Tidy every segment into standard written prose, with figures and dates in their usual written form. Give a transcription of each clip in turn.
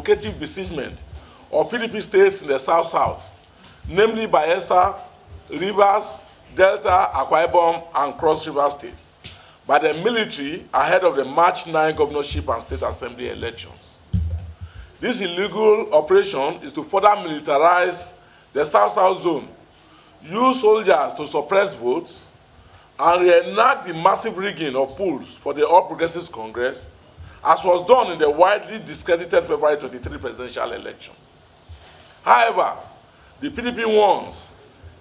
provocative besiegement of PDP states in the South-South, namely Bayelsa, Rivers, Delta, Akwa Ibom, and Cross River states, by the military ahead of the March 9 governorship and state assembly elections. This illegal operation is to further militarize the South-South zone, use soldiers to suppress votes, and reenact the massive rigging of polls for the All Progressives Congress, as was done in the widely discredited February 23 presidential election. However, the PDP warns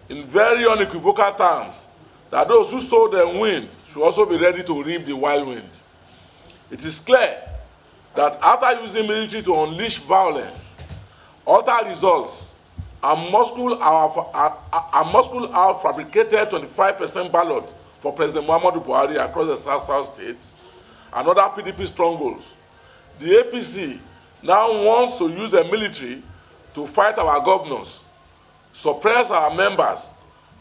in very unequivocal terms that those who sow the wind should also be ready to reap the wild wind. It is clear that after using military to unleash violence, alter results, and muscle out fabricated 25% ballot for President Muhammadu Buhari across the South-South states and other PDP strongholds, the APC now wants to use the military to fight our governors, suppress our members,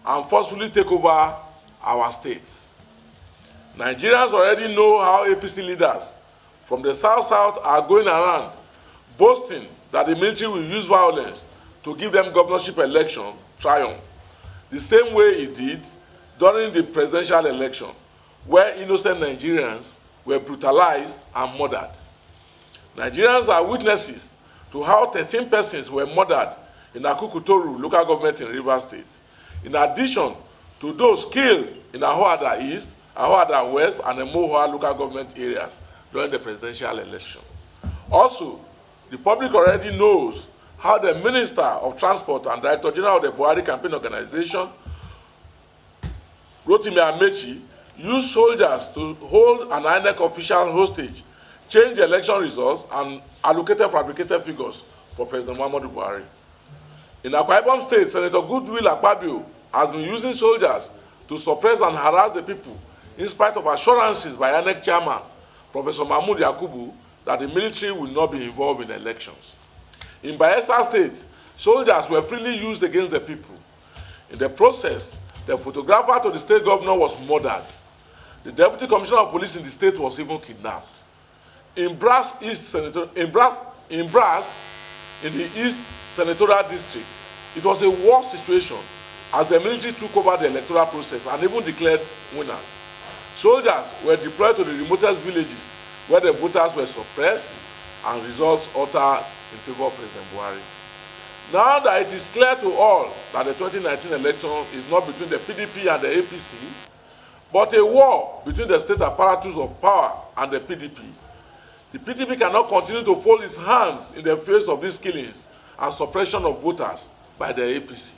and forcefully take over our states. Nigerians already know how APC leaders from the South-South are going around boasting that the military will use violence to give them governorship election triumph, the same way it did during the presidential election, where innocent Nigerians were brutalized and murdered. Nigerians are witnesses to how 13 persons were murdered in Akukutoru local government in Rivers State, in addition to those killed in Ahoada East, Ahoada West, and the Mohua local government areas during the presidential election. Also, the public already knows how the Minister of Transport and Director General of the Buhari Campaign Organization, Rotimi Amechi, used soldiers to hold an INEC official hostage, change election results, and allocated fabricated figures for President Muhammadu Buhari. In Akwa Ibom State, Senator Goodwill Akpabio has been using soldiers to suppress and harass the people in spite of assurances by INEC chairman, Professor Mahmoud Yakubu, that the military will not be involved in elections. In Bayelsa State, soldiers were freely used against the people. In the process, the photographer to the state governor was murdered. The deputy commissioner of police in the state was even kidnapped. In Brass, in the East Senatorial District, it was a war situation as the military took over the electoral process and even declared winners. Soldiers were deployed to the remotest villages where the voters were suppressed and results altered in favor of President Buhari. Now that it is clear to all that the 2019 election is not between the PDP and the APC, but a war between the state apparatus of power and the PDP cannot continue to fold its hands in the face of these killings and suppression of voters by the APC.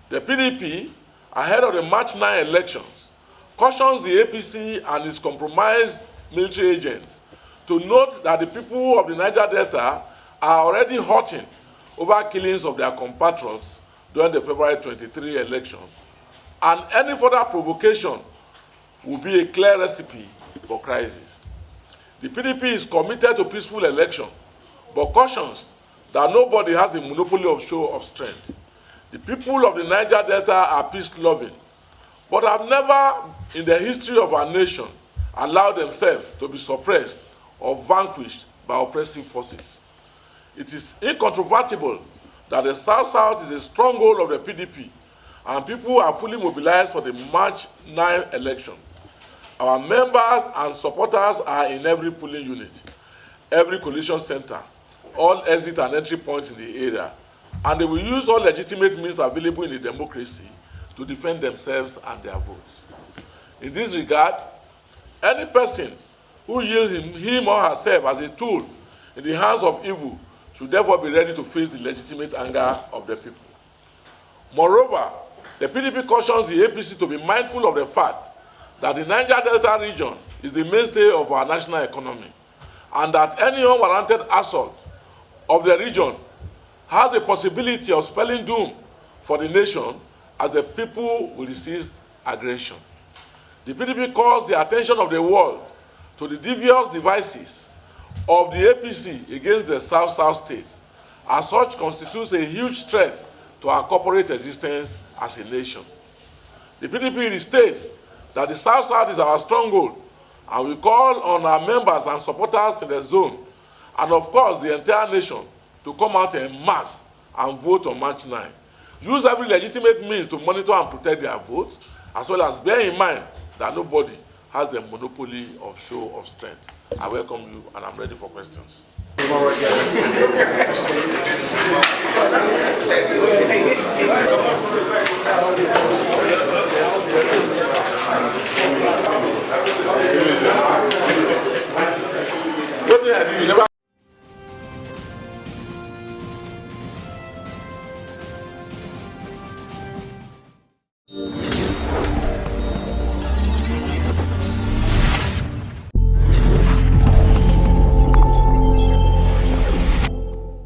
The PDP, ahead of the March 9 elections, cautions the APC and its compromised military agents to note that the people of the Niger Delta are already hurting over killings of their compatriots during the February 23 election, and any further provocation will be a clear recipe for crisis. The PDP is committed to peaceful election, but cautions that nobody has a monopoly of show of strength. The people of the Niger Delta are peace-loving, but have never in the history of our nation allowed themselves to be suppressed or vanquished by oppressive forces. It is incontrovertible that the South-South is a stronghold of the PDP, and people are fully mobilized for the March 9 election. Our members and supporters are in every polling unit, every coalition center, all exit and entry points in the area, and they will use all legitimate means available in a democracy to defend themselves and their votes. In this regard, any person who yields him or herself as a tool in the hands of evil should therefore be ready to face the legitimate anger of the people. Moreover, the PDP cautions the APC to be mindful of the fact that the Niger Delta region is the mainstay of our national economy, and that any unwarranted assault of the region has a possibility of spelling doom for the nation as the people will resist aggression. The PDP calls the attention of the world to the devious devices of the APC against the South-South states, as such constitutes a huge threat to our corporate existence as a nation. The PDP states that the South-South is our stronghold, and we call on our members and supporters in the zone, and of course the entire nation, to come out en masse and vote on March 9. Use every legitimate means to monitor and protect their votes, as well as bear in mind that nobody has the monopoly of show of strength. I welcome you, and I'm ready for questions. What did I do? You never